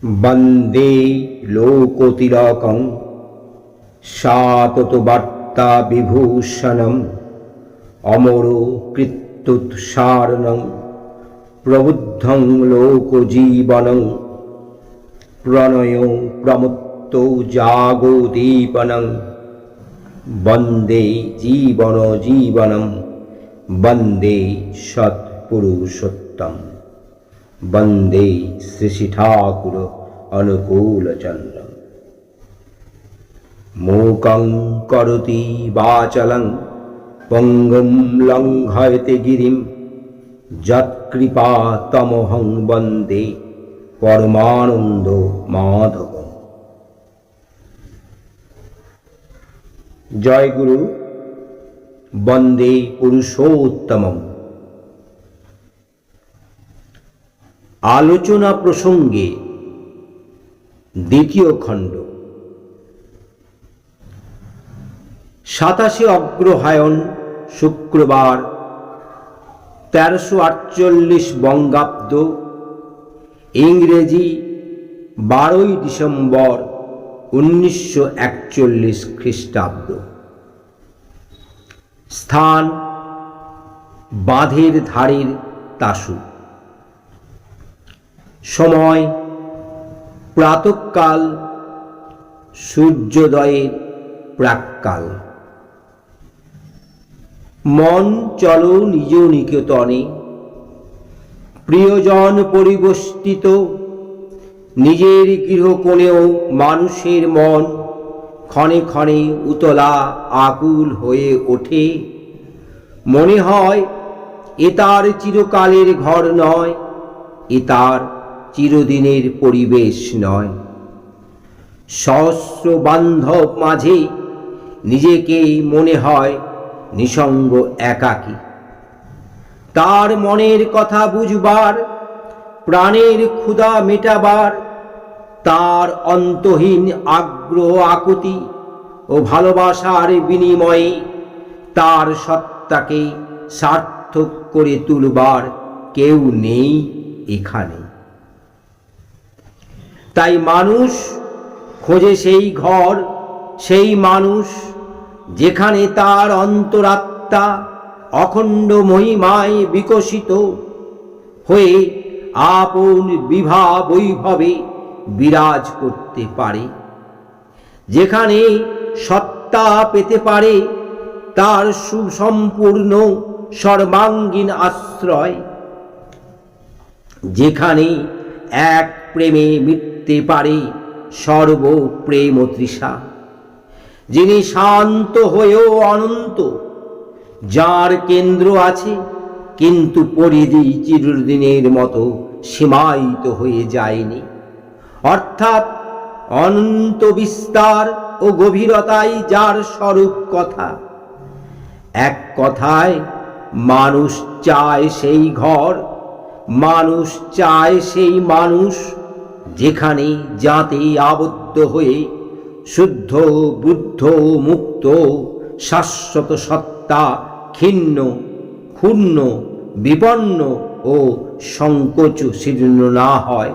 বন্দে লোকতিলকং সাতত বার্তা বিভূষণম অমর কৃত্যুৎসারণং প্রবুদ্ধং লোকজীবনং প্রণয় প্রমত্ত জাগোদীপনং বন্দে জীবন জীবনম বন্দে সৎপুরুষোত্তম বন্দে শ্রী শ্রী ঠাকুর অনুকূলচন্দ্রম। মূকং করোতি বাচালং পঙ্গুম লঙ্ঘয়তে গিরিম যৎকৃপা তমহং বন্দে পরমানন্দ মাধবম। জয় গুরু। বন্দে পুরুষোত্তমম। আলোচনা প্রসঙ্গে দ্বিতীয় খণ্ড। 27 অগ্রহায়ণ শুক্রবার 1348 বঙ্গাব্দ, ইংরেজি 12 ডিসেম্বর 1941 খ্রিস্টাব্দ। স্থান বাঁধের ধারের তাসু। সময় প্রাতঃকাল, সূর্যোদয়ের প্রাক্কাল। মন চলো নিজ নিকেতনে, প্রিয়জন পরিবেষ্টিত নিজের গৃহকোণেও মানুষের মন ক্ষণে ক্ষণে উতলা আকুল হয়ে ওঠে। মনে হয় এ তার চিরকালের ঘর নয়, এ তার চিরদিনের পরিবেশ নয়। সহস্র বান্ধব মাঝে নিজেকেই মনে হয় নিসঙ্গ একাকী। তার মনের কথা বুঝবার, প্রাণের ক্ষুধা মেটাবার, তার অন্তহীন আগ্রহ আকুতি ও ভালোবাসার বিনিময়ে তার সত্তাকে সার্থক করে তুলবার কেউ নেই এখানে। তাই মানুষ খোঁজে সেই ঘর, সেই মানুষ যেখানে তার অন্তরাত্মা অখণ্ড মহিমায় বিকশিত হয়ে আপন বিভা বৈভবে বিরাজ করতে পারে, যেখানে সত্তা পেতে পারে তার সুসম্পূর্ণ সর্বাঙ্গীন আশ্রয়, যেখানে এক প্রেমে মিটতে পারে সর্বপ্রেম তৃষা, যিনি শান্ত হয়েও অনন্ত, যার কেন্দ্র আছে কিন্তু পরিধি চিরদিনের মতো সীমায়িত হয়ে যায়নি, অর্থাৎ অনন্ত বিস্তার ও গভীরতাই যার স্বরূপ কথা। এক কথায় মানুষ চায় সেই ঘর, মানুষ চায় সেই মানুষ যেখানে যাতে আবদ্ধ হয়ে শুদ্ধ বুদ্ধ মুক্ত শাশ্বত সত্তা ক্ষীণ ক্ষুণ্ণ বিপন্ন ও সংকোচ শীর্ণ না হয়,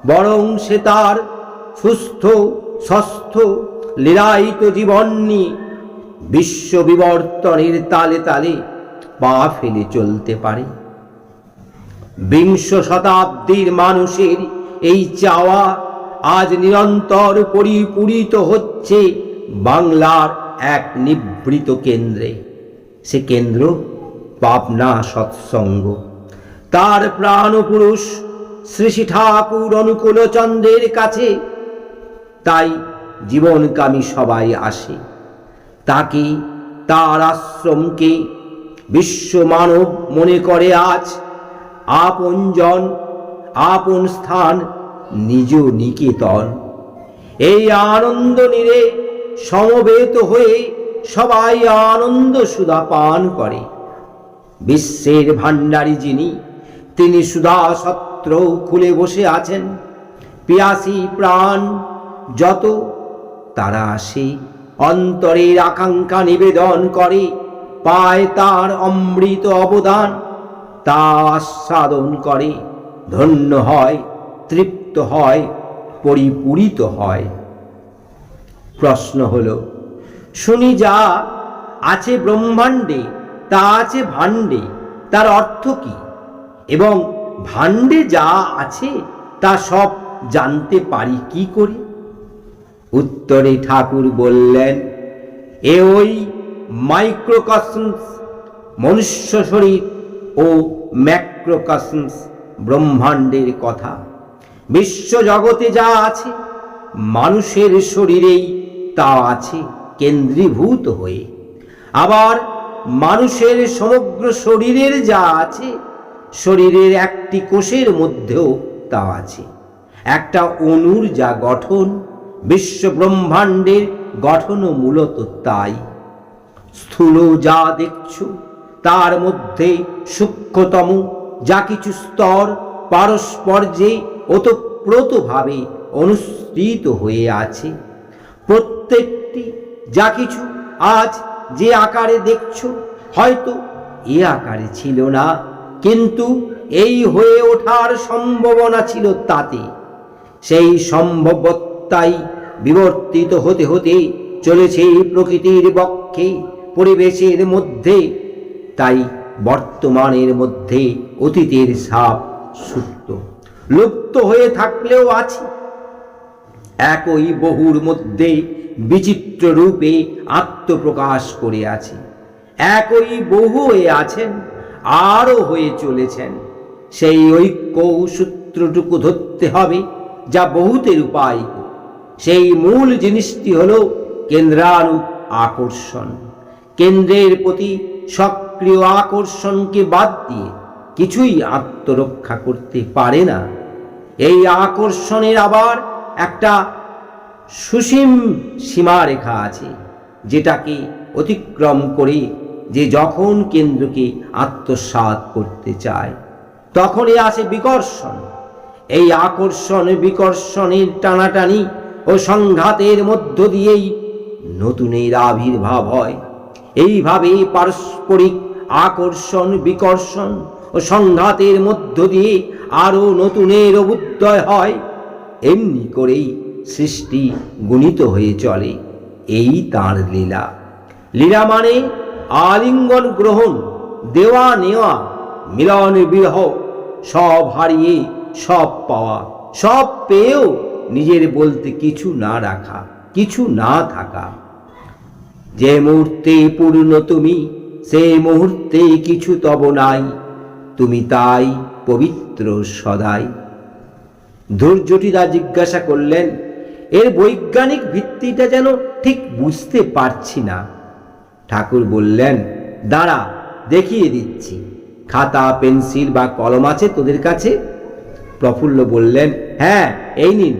বরং সে তার সুস্থ স্বস্থ লীলায়িত জীবন নিয়ে বিশ্ব বিবর্তনের তালে তালে পা ফেলে চলতে পারে। বিংশ শতাব্দীর মানুষের এই চাওয়া আজ নিরন্তর পরিপূরিত হচ্ছে বাংলার এক নিভৃত কেন্দ্রে। সে কেন্দ্র পাবনা সৎসঙ্গ। তার প্রাণপুরুষ শ্রী শ্রী ঠাকুর অনুকূলচন্দ্রের কাছে তাই জীবনকামী সবাই আসে। তাকে, তার আশ্রমকে বিশ্ব মানব মনে করে আজ আপনজন, আপন স্থান, নিজ নিকেতন। এই আনন্দ নীড়ে সমবেত হয়ে সবাই আনন্দ সুধা পান করে। বিশ্বের ভাণ্ডারী যিনি, তিনি সুধা সত্র খুলে বসে আছেন। পিয়াসী প্রাণ যত তারা আসে, অন্তরের আকাঙ্ক্ষা নিবেদন করে, পায় তার অমৃত অবদান, তা আস্বাদন করে, ধন্য হয়, তৃপ্ত হয়, পরিপূরিত হয়। প্রশ্ন হলো, শুনি যা আছে ব্রহ্মাণ্ডে তা আছে ভাণ্ডে, তার অর্থ কি? এবং ভাণ্ডে যা আছে তা সব জানতে পারি কি করে? উত্তরে ঠাকুর বললেন, এ ওই মাইক্রোকসমস মনুষ্য শরীর ও ম্যাক্রোকসমস ব্রহ্মাণ্ডের কথা। বিশ্ব জগতে যা আছে মানুষের শরীরেই তা আছে কেন্দ্রীভূত হয়ে। আবার মানুষের সমগ্র শরীরের যা আছে শরীরের একটি কোষের মধ্যেও তা আছে। একটা অণুর যা গঠন বিশ্ব ব্রহ্মাণ্ডের গঠনও মূলত তাই। স্থূল যা দেখছ তার মধ্যে সূক্ষ্মতম যা কিছু স্তর পারস্পর্যে ওতপ্রোতভাবে অনুসৃত হয়ে আছে। প্রত্যেকটি যা কিছু আজ যে আকারে দেখছ হয়তো এ আকারে ছিল না, কিন্তু এই হয়ে ওঠার সম্ভাবনা ছিল তাতে। সেই সম্ভবতাই বিবর্তিত হতে হতে চলেছে প্রকৃতির বক্ষে, পরিবেশের মধ্যে। তাই বর্তমানের মধ্যে অতীতের ছাপ সুপ্ত, লুপ্ত হয়ে থাকলেও আছে। একই বহুর মধ্যে বিচিত্র রূপে আত্মপ্রকাশ করে আছে। একই বহু হয়ে আছেন, আরও হয়ে চলেছেন। সেই ঐক্য সূত্রটুকু ধরতে হবে যা বহুতের উপায়। সেই মূল জিনিসটি হল কেন্দ্রানুগ আকর্ষণ। কেন্দ্রের প্রতি সক্রিয় আকর্ষণকে বাদ দিয়ে কিছুই আত্মরক্ষা করতে পারে না। এই আকর্ষণের আবার একটা সুসীম সীমারেখা আছে, যেটাকে অতিক্রম করে যে যখন কেন্দ্রকে আত্মসাৎ করতে চায় তখনই আসে বিকর্ষণ। এই আকর্ষণ বিকর্ষণের টানাটানি ও সংঘাতের মধ্য দিয়েই নতুনের আবির্ভাব হয়। এইভাবে পারস্পরিক আকর্ষণ বিকর্ষণ ও সংঘাতের মধ্য দিয়ে আরো নতুনের অভ্যুদয় হয়। এমনি করেই সৃষ্টি গুণিত হয়ে চলে। এই তাঁর লীলা। লীলা মানে আলিঙ্গন গ্রহণ, দেওয়া নেওয়া, মিলন বিরহ, সব হারিয়ে সব পাওয়া, সব পেয়েও নিজের বলতে কিছু না রাখা, কিছু না থাকা। যে মুহূর্তে পূর্ণ তুমি, সেই মুহূর্তে কিছু তব নাই, তুমি তাই পবিত্র সদাই। ধৈর্যটিরা জিজ্ঞাসা করলেন, এর বৈজ্ঞানিক ভিত্তিটা যেন ঠিক বুঝতে পারছি না। ঠাকুর বললেন, দাঁড়া দেখিয়ে দিচ্ছি। খাতা পেন্সিল বা কলম আছে তোদের কাছে? প্রফুল্ল বললেন, হ্যাঁ এই নিন।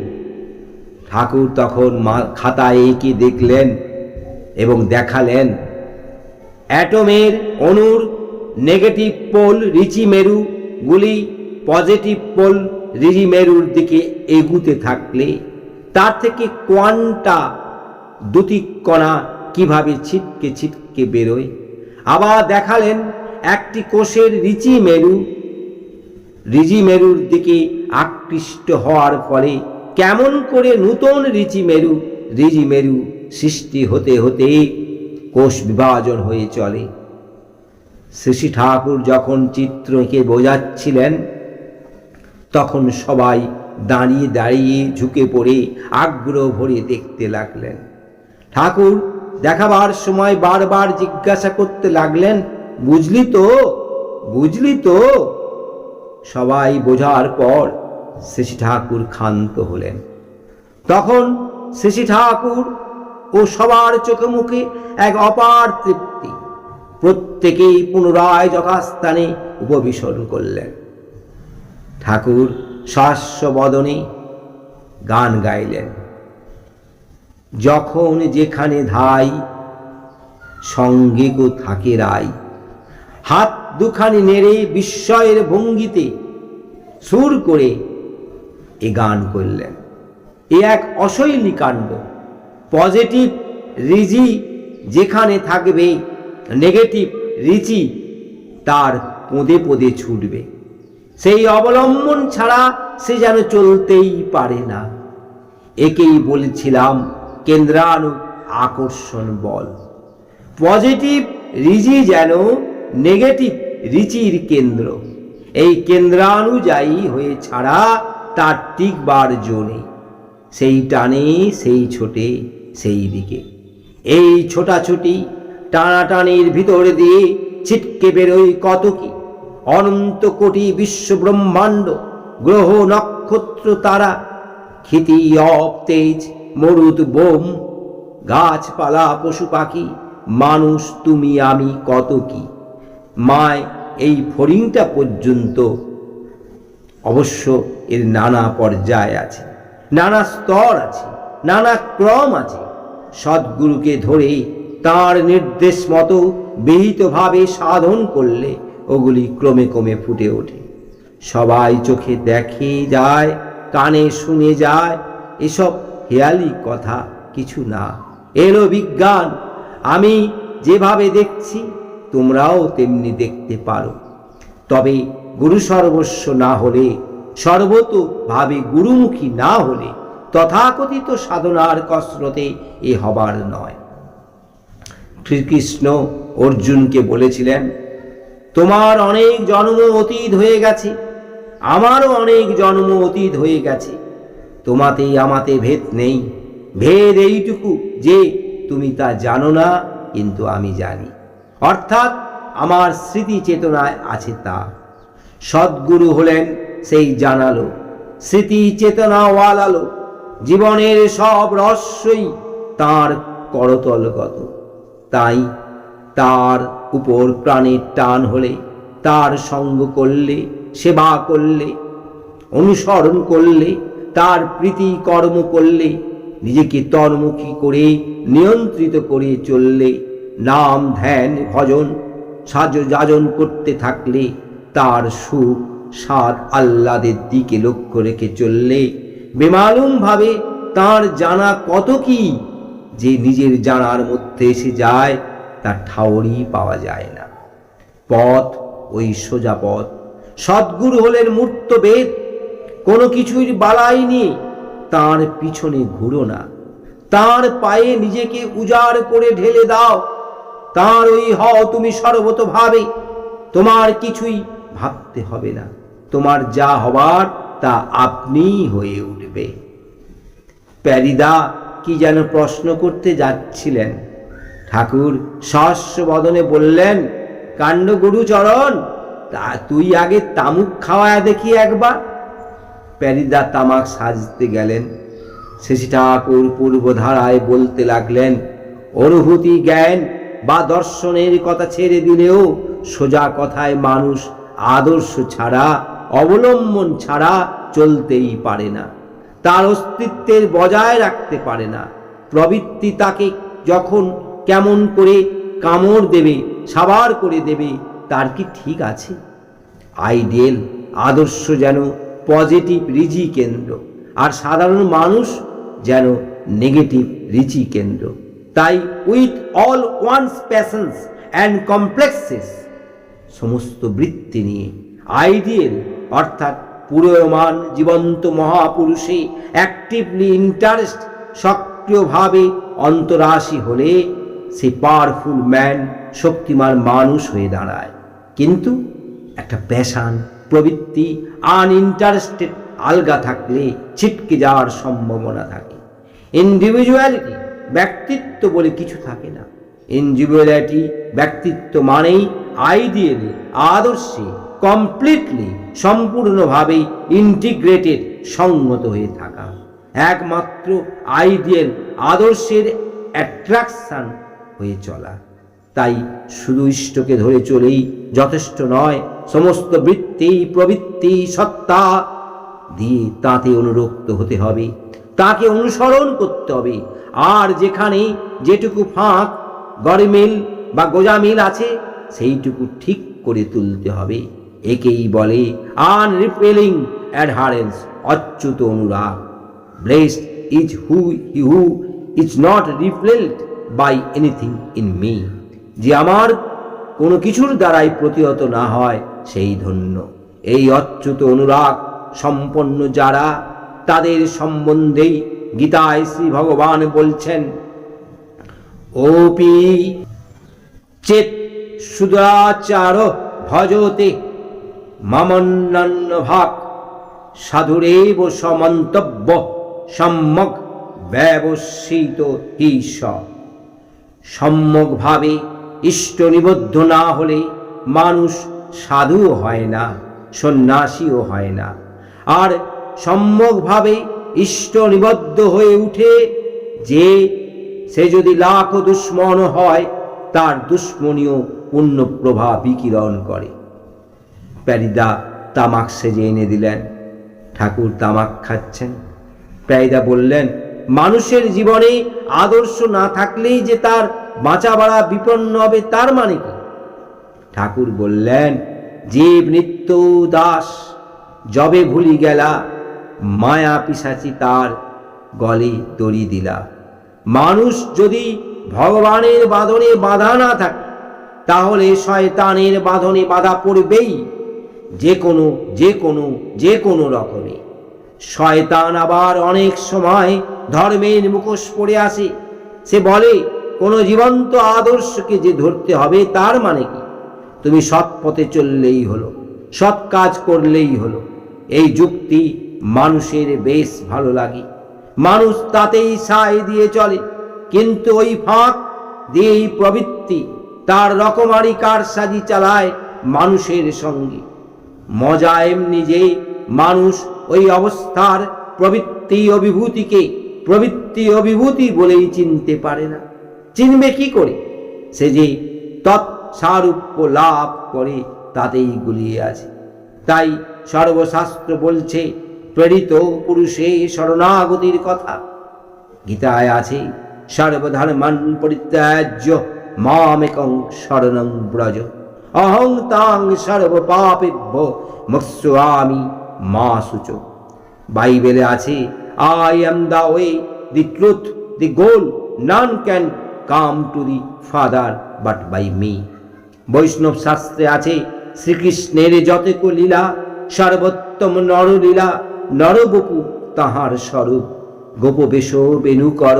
ঠাকুর তখন খাতায় এঁকে দেখলেন এবং দেখালেন অ্যাটমের অণুর নেগেটিভ পোল রিচি মেরু গুলি পজিটিভ পোল রিচি মেরুর দিকে এগুতে থাকলে তার থেকে কোয়ান্টা দ্যুতিক কণা কিভাবে ছিটকে ছিটকে বেরোয়। আবার দেখালেন একটি কোষের রিচি মেরুর দিকে আকৃষ্ট হওয়ার ফলে কেমন করে নূতন রিচি মেরু সৃষ্টি হতে হতে কোষ বিভাজন হয়ে চলে। শ্রী ঠাকুর যখন চিত্র এঁকে বোঝাচ্ছিলেন তখন সবাই দাঁড়িয়ে দাঁড়িয়ে ঝুঁকে পড়ে আগ্রহ ভরে দেখতে লাগলেন। ঠাকুর দেখাবার সময় বারবার জিজ্ঞাসা করতে লাগলেন, বুঝলি তো, বুঝলি তো? সবাই বোঝার পর শ্রী ঠাকুর ক্ষান্ত হলেন। তখন শ্রী ঠাকুর ও সবার চোখে মুখে এক অপার তৃপ্তি। প্রত্যেকেই পুনরায় যথাস্থানে উপবিষ্ট করলেন। ঠাকুর সহাস্য বদনে গান গাইলেন, যখন যেখানে ধাই সঙ্গে গো থাকে রাই। হাত দুখানি নেড়ে বিস্ময়ের ভঙ্গিতে সুর করে এ গান করলেন। এ এক অশৈলী কাণ্ড। পজিটিভ রিজি যেখানে থাকবে, নেগেটিভ রিচি তার পদে পদে ছুটবে। সেই অবলম্বন ছাড়া সে যেন চলতেই পারে না। একেই বলেছিলাম কেন্দ্রাণু আকর্ষণ বল। পজিটিভ রিজি যেন নেগেটিভ রিচির কেন্দ্র। এই কেন্দ্রানুযায়ী হয়ে ছাড়া তার টিকবার জো নেই। সেই টানে, সেই ছোটে সেই দিকে। এই ছোটাছুটি টানাটানির ভিতর দিয়ে ছিটকে বেরোয় কত কি অনন্ত কোটি বিশ্ব ব্রহ্মাণ্ড, গ্রহ নক্ষত্র তারা, ক্ষিতি অপ তেজ মরুদ বোম, গাছপালা পশু পাখি, মানুষ তুমি আমি কত কি। মায় এই ফড়িংটা পর্যন্ত অবশ্য এর নানা পর্যায় আছে, নানা স্তর আছে, নানা ক্রম আছে। সদ্গুরুকে ধরে তার নির্দেশ মতো বিহিতভাবে সাধন করলে ওগুলি ক্রমে ক্রমে ফুটে ওঠে। সবাই চোখে দেখে যায়, কানে শুনে যায়, এসব হেয়ালি কথা কিছু না। এলো বিজ্ঞান। আমি যেভাবে দেখছি তোমরাও তেমনি দেখতে পারো। তবে গুরু সর্বস্ব না হলে, সর্বতোভাবে গুরুমুখী না হলে তথাকথিত সাধনার কসরতে এ হবার নয়। শ্রীকৃষ্ণ অর্জুনকে বলেছিলেন, তোমার অনেক জন্ম অতীত হয়ে গেছে, আমারও অনেক জন্ম অতীত হয়ে গেছে। তোমাতে আমাতে ভেদ নেই। ভেদ এইটুকু যে তুমি তা জানো না, কিন্তু আমি জানি। অর্থাৎ আমার স্মৃতি চেতনায় আছে তা। সদ্গুরু হলেন সেই জানালো, স্মৃতি চেতনাওয়ালালো। জীবনের সব রহস্যই তাঁর করতলগত। তাই তার উপর প্রাণের টান হলে, তার সঙ্গ করলে, সেবা করলে, অনুসরণ করলে, তার প্রীতি কর্ম করলে, নিজেকে তন্মুখী করে নিয়ন্ত্রিত করে চললে, নাম ধ্যান ভজন সাজযাজন করতে থাকলে, তার সুখ স্বাদ আহ্লাদের দিকে লক্ষ্য রেখে চললে, বেমালুমভাবে তার জানা কত কি যে নিজের জানার মধ্যে এসে যায়, তার ঠাউরই পাওয়া যায় না। পথ ওই সোজা পথ। সদ্গুরু হলেন মূর্ত বেদ। কোনো কিছুর বালাই নিয়ে তাঁর পিছনে ঘুরো না। তাঁর পায়ে নিজেকে উজাড় করে ঢেলে দাও। তাঁর ওই হও তুমি সর্বতোভাবে। তোমার কিছুই ভাবতে হবে না। তোমার যা হবার তা আপনিই হয়ে উঠবে। প্যারিদা কি যেন প্রশ্ন করতে যাচ্ছিলেন। ঠাকুর সহস্র বদনে বললেন, কাণ্ড গুরুচরণ, তা তুই আগে তামুক খাওয়ায় দেখি একবার। প্যারিদা তামাক সাজতে গেলেন। শেষী ঠাকুর পূর্বধারায় বলতে লাগলেন, অনুভূতি জ্ঞান বা দর্শনের কথা ছেড়ে দিলেও সোজা কথায় মানুষ আদর্শ ছাড়া, অবলম্বন ছাড়া চলতেই পারে না। তার অস্তিত্বের বজায় রাখতে পারে না। প্রবৃত্তি তাকে যখন কেমন করে কামড় দেবে, সাবার করে দেবে, তার কি ঠিক আছে? আইডিয়াল আদর্শ যেন পজিটিভ রিজি কেন্দ্র, আর সাধারণ মানুষ যেন নেগেটিভ রিচি কেন্দ্র। তাই with all one's passions and complexes, সমস্ত বৃত্তি নিয়ে আইডিয়াল অর্থাৎ পুরোয়মান জীবন্ত মহাপুরুষে অ্যাক্টিভলি ইন্টারেস্ট, সক্রিয়ভাবে অন্তরাশী হলে সে পাওয়ারফুল ম্যান, শক্তিমান মানুষ হয়ে দাঁড়ায়। কিন্তু একটা প্যাশন, প্রবৃত্তি, আনইন্টারেস্টেড আলগা থাকলে ছিটকে যাওয়ার সম্ভাবনা থাকে। ইন্ডিভিজুয়ালিটি, ব্যক্তিত্ব বলে কিছু থাকে না। ইন্ডিভিজুয়ালিটি, ব্যক্তিত্ব মানেই আইডিয়ালি, আদর্শে কমপ্লিটলি, সম্পূর্ণভাবে ইন্টিগ্রেটেড, সংগত হয়ে থাকা। একমাত্র আইডিয়াল আদর্শের অ্যাট্রাকশন হয়ে চলা। তাই শুধু ইষ্টকে ধরে চলেই যথেষ্ট নয়। সমস্ত বৃত্তি, প্রবৃত্তি, সত্তা দিয়ে তাতে অনুরক্ত হতে হবে, তাকে অনুসরণ করতে হবে। আর যেখানে যেটুকু ফাঁক, গরমিল বা গোজামিল আছে, সেইটুকু ঠিক করে তুলতে হবে। একেই বলে আনরিপেলিং অ্যাডহারেন্স, অচ্যুত অনুরাগ। Blessed is who is not repelled by anything in me, যে আমার কোনো কিছুর দ্বারাই প্রতিহত না হয়, সেই ধন্য। এই অচ্যুত অনুরাগ সম্পন্ন যারা, তাদের সম্বন্ধেই গীতায় শ্রী ভগবান বলছেন, ওপি চেত সুদাচার ভজতে মামন্নন্ন ভাগ সাধুরেব সমন্তব্য সম্যক ব্যবস্থিত ঈশ। সম্যকভাবে ইষ্ট নিবদ্ধ না হলে মানুষ সাধুও হয় না, সন্ন্যাসীও হয় না। আর সম্যকভাবে ইষ্ট নিবদ্ধ হয়ে উঠে যে সে যদি লাখ দুশ্মন হয়, তার দুশ্মনীয় পূর্ণ প্রভাব বিকিরণ করে। প্যারিদা তামাক সেজে এনে দিলেন। ঠাকুর তামাক খাচ্ছেন। প্যারিদা বললেন, মানুষের জীবনে আদর্শ না থাকলেই যে তার বাঁচা বাড়া বিপন্ন হবে, তার মানে কি? ঠাকুর বললেন, জীব নিত্য দাস, যবে ভুলি গেলা মায়া পিশাচি তার গলে দড়ি দিলা। মানুষ যদি ভগবানের বাঁধনে বাঁধা না থাকে, তাহলে শয়তানের বাঁধনে বাঁধা পড়বেই, যে কোনো রকমে। শয়তান আবার অনেক সময় ধর্মের মুখোশ পড়ে আসে। সে বলে, কোনো জীবন্ত আদর্শকে যে ধরতে হবে, তার মানে কি? তুমি সৎ পথে চললেই হলো, সৎ কাজ করলেই হলো। এই যুক্তি মানুষের বেশ ভালো লাগে, মানুষ তাতেই সায় দিয়ে চলে। কিন্তু ওই ফাঁক দিয়েই প্রবৃত্তি তার রকমারি কারসাজি চালায় মানুষের সঙ্গে। মজা এমনি যে মানুষ ওই অবস্থার প্রবৃত্তি অভিভূতিকে প্রবৃত্তি অভিভূতি বলেই চিনতে পারে না। চিনবে কি করে? সে যে তৎসারূপ্য লাভ করে তাতেই গুলিয়ে আছে। তাই সর্বশাস্ত্র বলছে প্রেরিত পুরুষে শরণাগতির কথা। গীতায় আছে, সর্বধর্মাन् পরিত্যাজ্য মামেকং শরণং ব্রজ অহং তাং সর্বপাপেভ্যো মোক্ষয়িষ্যামি মা শুচো। বাইবেলে আছে, I am the way, the truth, the goal, none can come to the father but by me. বৈষ্ণব শাস্ত্রে আছে, শ্রীকৃষ্ণের যতক লীলা সর্বোত্তম নরলীলা, নরবপু তাহার স্বরূপ। গোপবেশ বেণু কর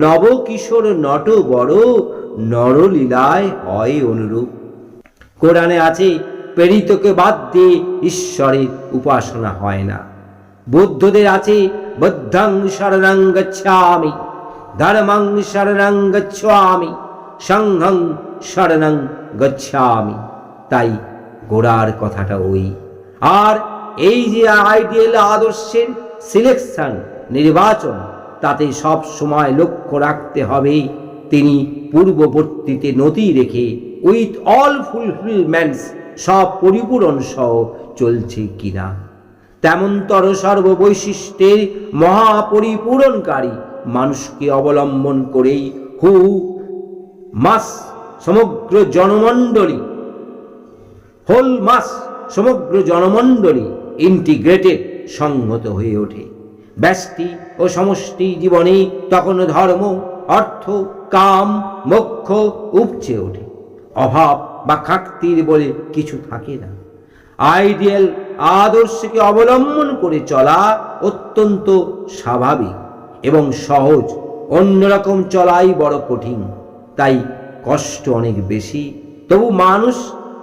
নব কিশোর নট বড়, নরলীলায় হয় অনুরূপ। কোরআনে আছে, প্রেরিতকে বাদ দিয়ে ঈশ্বরের উপাসনা হয় না। বৌদ্ধদের আছে, বুদ্ধং শরণং গচ্ছামি, ধর্মং শরণং গচ্ছামি, সংঘং শরণং গচ্ছামি। তাই গোড়ার কথাটা ওই। আর এই যে আইডিয়াল আদর্শের সিলেকশন, নির্বাচন, তাতে সব সময় লক্ষ্য রাখতে হবে তিনি পূর্ববর্তীতে নতি রেখে উইথ অল ফুলফিলমেন্টস, সব পরিপূরণ সহ চলছে কিনা। তেমনতর সর্ববৈশিষ্ট্যের মহাপরিপূরণকারী মানুষকে অবলম্বন করেই হু মাস সমগ্র জনমণ্ডলী, হোল মাস সমগ্র জনমণ্ডলী ইন্টিগ্রেটেড, সংহত হয়ে ওঠে। ব্যষ্টি ও সমষ্টি জীবনে তখন ধর্ম, অর্থ, কাম, মোক্ষ উপচে ওঠে। অভাব বা খাকতির বলে কিছু থাকে না। আইডিয়াল আদর্শকে অবলম্বন করে চলা অত্যন্ত স্বাভাবিক এবং সহজ। অন্যরকম চলাই বড় কঠিন, তাই কষ্ট অনেক বেশি। তবু মানুষ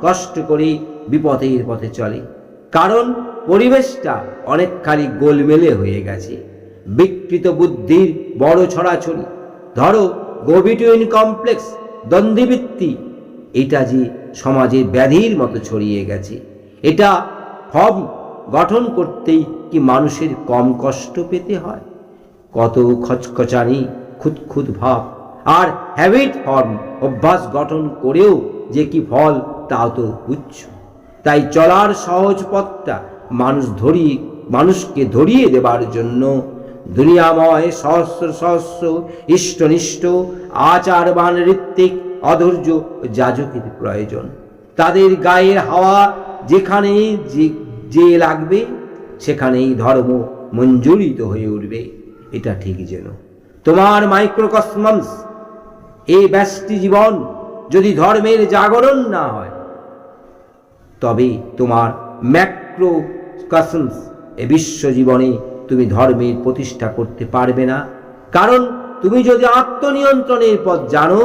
কষ্ট করে বিপদের পথে চলে, কারণ পরিবেশটা অনেকখানি গোলমেলে হয়ে গেছে। বিকৃত বুদ্ধির বড় ছড়াছড়ি। ধরো গো বিটুইন কমপ্লেক্স, দ্বন্দ্ববৃত্তি, এটা যে সমাজের ব্যাধির মতো ছড়িয়ে গেছে। এটা ফর্ম গঠন করতেই কি মানুষের কম কষ্ট পেতে হয়? কত খচখচানি, খুঁতখুত ভাব আর হ্যাবিট ফর্ম অভ্যাস গঠন করেও যে কি ফল, তাও তো তুচ্ছ। তাই চলার সহজ পথটা মানুষকে ধরিয়ে দেবার জন্য দুনিয়াময় সহস্র সহস্র ইষ্টনিষ্ঠ আচারবান ঋত্বিক অধৈর্য যাজকের প্রয়োজন। তাদের গায়ের হাওয়া যেখানে যে লাগবে, সেখানেই ধর্ম মঞ্জুরিত হয়ে উঠবে। এটা ঠিক যেন তোমার মাইক্রোকসমস, এই ব্যষ্টি জীবন যদি ধর্মের জাগরণ না হয়, তবে তোমার ম্যাক্রোকসমস, এ বিশ্বজীবনে তুমি ধর্মের প্রতিষ্ঠা করতে পারবে না। কারণ তুমি যদি আত্মনিয়ন্ত্রণের পথ জানো,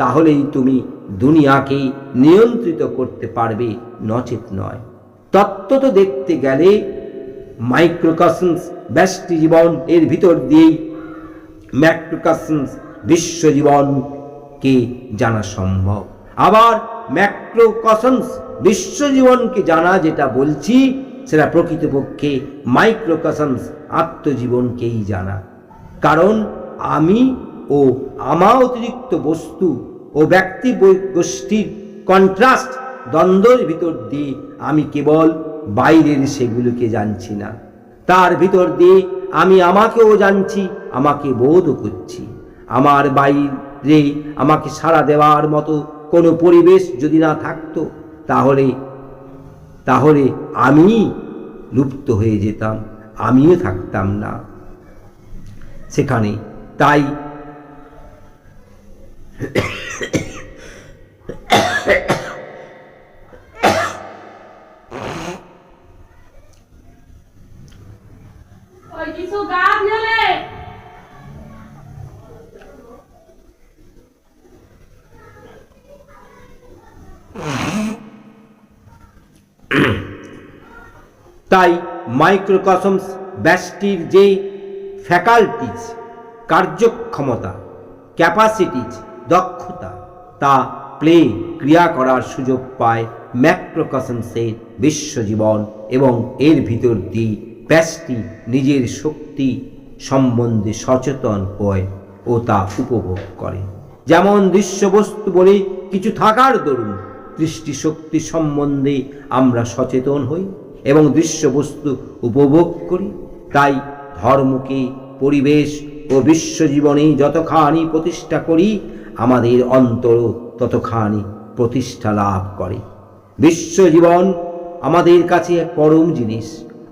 তাহলেই তুমি দুনিয়াকে নিয়ন্ত্রিত করতে পারবে, নচেত নয়। তত্ত্ব তো দেখতে গেলে মাইক্রোকসমস ব্যষ্টি জীবন এর ভিতর দিয়েই ম্যাক্রোকসমস বিশ্বজীবনকে জানা সম্ভব। আবার ম্যাক্রোকসমস বিশ্বজীবনকে জানা যেটা বলছি, সেটা প্রকৃতপক্ষে মাইক্রোকসমস আত্মজীবনকেই জানা। কারণ আমি ও আমা অতিরিক্ত বস্তু ও ব্যক্তি গোষ্ঠীর কন্ট্রাস্ট, দ্বন্দ্বের ভিতর দিয়ে আমি কেবল বাইরের সেগুলোকে জানছি না, তার ভিতর দিয়ে আমি আমাকেও জানছি, আমাকে বোধও করছি। আমার বাইরে আমাকে সাড়া দেওয়ার মতো কোনো পরিবেশ যদি না থাকতো, তাহলে আমি লুপ্ত হয়ে যেতাম, আমিও থাকতাম না সেখানে। তাই তাই মাইক্রোকসমস ব্যষ্টির যে ফ্যাকাল্টিজ, কার্যক্ষমতা, ক্যাপাসিটিজ, দক্ষতা, তা প্লে ক্রিয়া করার সুযোগ পায় ম্যাক্রোকসমসের বিশ্বজীবন, এবং এর ভিতর দিয়ে ব্যষ্টি নিজের শক্তি সম্বন্ধে সচেতন হয় ও তা উপভোগ করে। যেমন দৃশ্যবস্তু বলে কিছু থাকার দরুন দৃষ্টিশক্তি সম্বন্ধে আমরা সচেতন হই এবং দৃশ্যবস্তু উপভোগ করি। তাই ধর্মকে, পরিবেশ ও বিশ্বজীবনে যতখানি প্রতিষ্ঠা করি, আমাদের অন্তর ততখানি প্রতিষ্ঠা লাভ করে। বিশ্বজীবন আমাদের কাছে এক পরম জিনিস।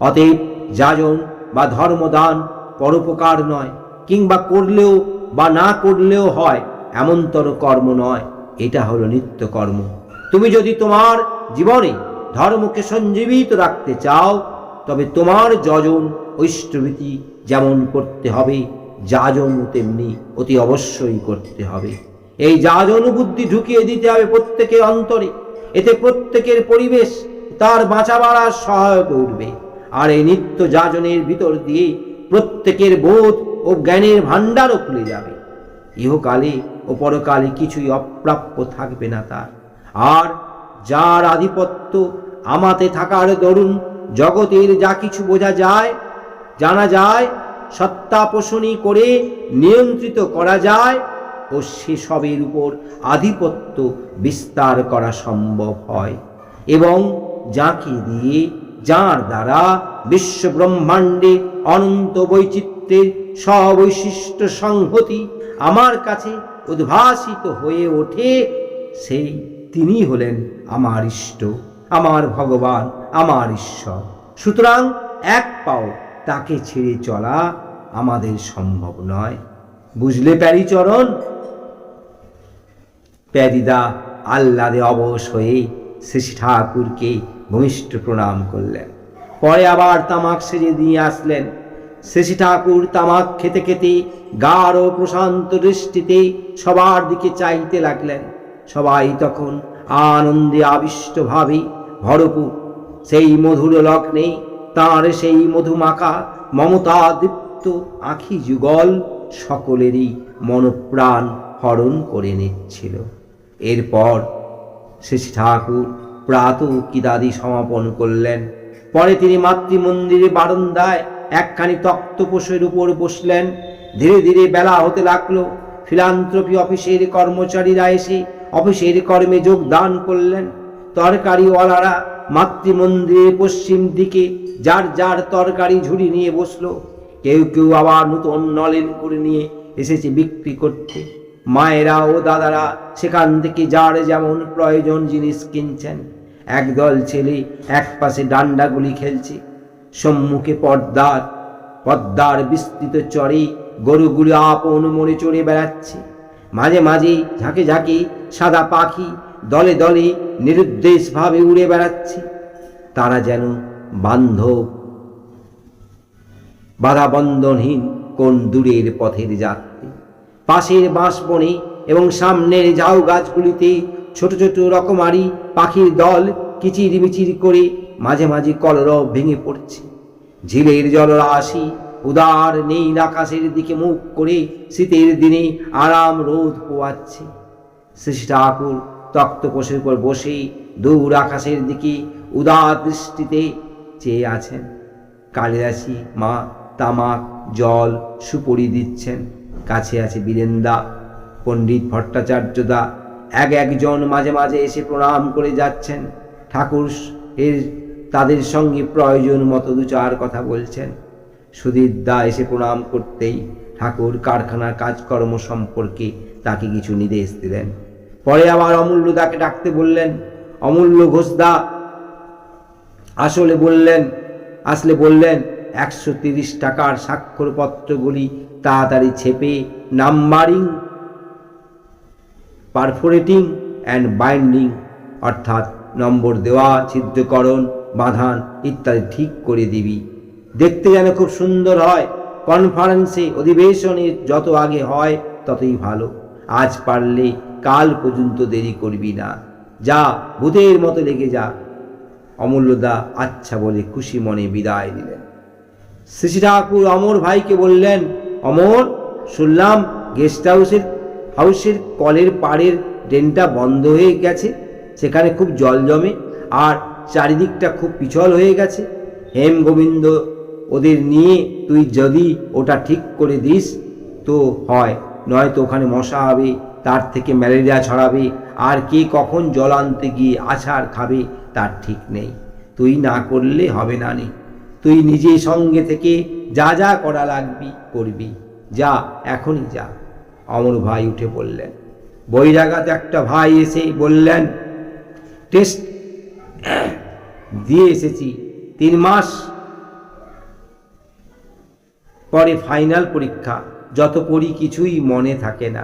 অতএব যাজন বা ধর্মদান পরোপকার নয়, কিংবা করলেও বা না করলেও হয় এমনতর কর্ম নয়, এটা হলো নিত্য কর্ম। তুমি যদি তোমার জীবনে ধর্মকে সঞ্জীবিত রাখতে চাও, তবে তোমার যজন ঐষ্টভীতি যেমন করতে হবে, যাজন তেমনি অতি অবশ্যই করতে হবে। এই যাজন বুদ্ধি ঢুকিয়ে দিতে হবে প্রত্যেকের অন্তরে। এতে প্রত্যেকের পরিবেশ তার বাঁচা বাড়ার সহায়তা উঠবে। আর এই নিত্য যাজনের ভিতর দিয়ে প্রত্যেকের বোধ ও জ্ঞানের ভাণ্ডারও খুলে যাবে। ইহকালে ও পরকালে কিছুই অপ্রাপ্য থাকবে না তার। আর যার আধিপত্য আমাতে থাকার দরুন জগতের যা কিছু বোঝা যায়, জানা যায়, সত্তা পোষণী করে নিয়ন্ত্রিত করা যায় ও সেসবের উপর আধিপত্য বিস্তার করা সম্ভব হয়, এবং যাকে দিয়ে, যার দ্বারা বিশ্ব ব্রহ্মাণ্ডে অনন্ত বৈচিত্র্যের সবৈশিষ্ট্য সংহতি আমার কাছে উদ্ভাসিত হয়ে ওঠে, সেই তিনি হলেন আমার ইষ্ট, আমার ভগবান, আমার ঈশ্বর। সুতরাং এক পাও তাকে ছেড়ে চলা আমাদের সম্ভব নয়। বুঝলে প্যারীচরণ? প্যারীদা আহ্লাদে অবশ হয়ে শ্রী ঠাকুরকে ভূমিষ্ঠ প্রণাম করলেন। পরে আবার তামাক সেজে দিয়ে আসলেন। শ্রী ঠাকুর তামাক খেতে খেতে গাঢ় প্রশান্ত দৃষ্টিতে সবার দিকে চাইতে লাগলেন। সবাই তখন আনন্দে আবিষ্টভাবে ভরপুর। সেই মধুর লগ্নে তাঁর সেই মধুমাখা মমতা দীপ্ত আঁখি যুগল সকলেরই মনপ্রাণ হরণ করে নিচ্ছিল। এরপর শ্রী ঠাকুর প্রাতঃকিদাদি সমাপন করলেন। পরে তিনি মাতৃমন্দিরে বারান্দায় একখানি তক্তপোষের উপর বসলেন। ধীরে ধীরে বেলা হতে লাগলো। ফিলান্থ্রপি অফিসের কর্মচারীরা এসে অফিসের কর্মে যোগদান করলেন। তরকারিওয়ালারা মাতৃমন্দিরের পশ্চিম দিকে যার যার তরকারি ঝুড়ি নিয়ে বসলো। কেউ কেউ আবার নতুন নলেন করে নিয়ে এসেছে বিক্রি করতে। মায়েরা ও দাদারা সেখান থেকে যার যেমন প্রয়োজন জিনিস কিনছেন। একদল ছেলে এক পাশে ডান্ডাগুলি খেলছে। সম্মুখে পদ্মার বিস্তৃত চরে গরুগুলি আপন মনে চড়ে বেড়াচ্ছে। মাঝে মাঝে ঝাঁকে ঝাঁকে সাদা পাখি দলে দলে নিরুদ্দেশভাবে উড়ে বেড়াচ্ছে। তারা যেন বান্ধব বাধা বন্ধনহীন কোন দূরের পথের যাত্রী। পাশের বাঁশবনে এবং সামনের ঝাউ গাছগুলিতে ছোট ছোট রকমারি পাখির দল কিচিরমিচির করে মাঝে মাঝে কলরব ভেঙে পড়ছে। ঝিলের জলরাশি উদার নীল আকাশের দিকে মুখ করে শীতের দিনে আরাম রোদ পোয়াচ্ছে। শ্রী ঠাকুর তক্তপোষের উপর বসে দূর আকাশের দিকে উদার দৃষ্টিতে চেয়ে আছেন। কালিদাসী মা তামাক জল সুপরি দিচ্ছেন। কাছে আছে বীরেন্দা, পণ্ডিত ভট্টাচার্যদা একজন মাঝে মাঝে এসে প্রণাম করে যাচ্ছেন। ঠাকুর এর তাদের সঙ্গে প্রয়োজন মতো দু চার কথা বলছেন। সুধীরদা এসে প্রণাম করতেই ঠাকুর কারখানার কাজকর্ম সম্পর্কে তাকে কিছু নির্দেশ দিলেন। পরে আবার অমূল্যদাকে ডাকতে বললেন। অমূল্য ঘোষদা আসলে বললেন 130 টাকার স্বাক্ষরপত্রগুলি তাড়াতাড়ি ছেপে নাম্বারিং, পারফোরেটিং অ্যান্ড বাইন্ডিং অর্থাৎ নম্বর দেওয়া, ছিদ্রকরণ, বাঁধান ইত্যাদি ঠিক করে দিবি। দেখতে যেন খুব সুন্দর হয়। কনফারেন্সে অধিবেশনে যত আগে হয় ততই ভালো। আজ পারলে কাল পর্যন্ত দেরি করবি না। যা, ভূতের মতো লেগে যা। অমূল্যদা আচ্ছা বলে খুশি মনে বিদায় দিলেন। শ্রী ঠাকুর অমর ভাইকে বললেন, অমর, শুনলাম গেস্ট হাউসের কলের পাড়ের ড্রেনটা বন্ধ হয়ে গেছে, সেখানে খুব জল জমে আর চারিদিকটা খুব পিছল হয়ে গেছে। হেম গোবিন্দ ওদের নিয়ে তুই যদি ওটা ঠিক করে দিস তো হয়, নয়তো ওখানে মশা হবে, তার থেকে ম্যালেরিয়া ছড়াবে, আর কে কখন জল আনতে গিয়ে আছাড় খাবে তার ঠিক নেই। তুই না করলে হবে না নে। তুই নিজে সঙ্গে থেকে যা যা করা লাগবি করবি। যা, এখনই যা। অমর ভাই উঠে পড়লেন। বৈরাগাতে একটা ভাই এসে বললেন, টেস্ট দিয়ে এসেছি, 3 মাস পরে ফাইনাল পরীক্ষা, যত পড়ি কিছুই মনে থাকে না।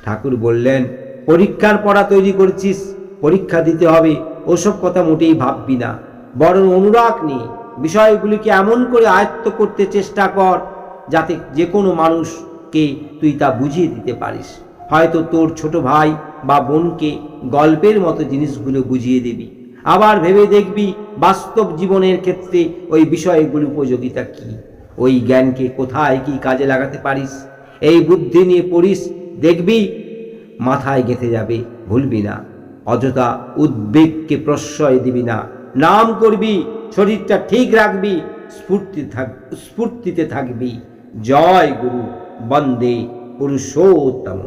ঠাকুর বললেন, পরীক্ষার পড়া তৈরি করছিস, পরীক্ষা দিতে হবে, ওসব কথা মোটেই ভাববি না। বরং অনুরাগ নিয়ে বিষয়গুলিকে এমন করে আয়ত্ত করতে চেষ্টা কর যাতে যে কোনো মানুষকে তুই তা বুঝিয়ে দিতে পারিস। হয়তো তোর ছোট ভাই বা বোনকে গল্পের মতো জিনিসগুলো বুঝিয়ে দিবি। আবার ভেবে দেখবি বাস্তব জীবনের ক্ষেত্রে ওই বিষয়গুলো উপযোগিতা কি, ওই জ্ঞানকে কোথায় কি কাজে লাগাতে পারিস। এই বুদ্ধি নিয়ে পড়িস, দেখবি মাথায় গেঁথে যাবে, ভুলবি না। অযথা উদ্বেগকে প্রশ্রয় দিবি না। নাম করবি, শরীরটা ঠিক রাখবি, স্ফূর্তিতে থাকবি। জয় গুরু, বন্দে পুরুষোত্তম।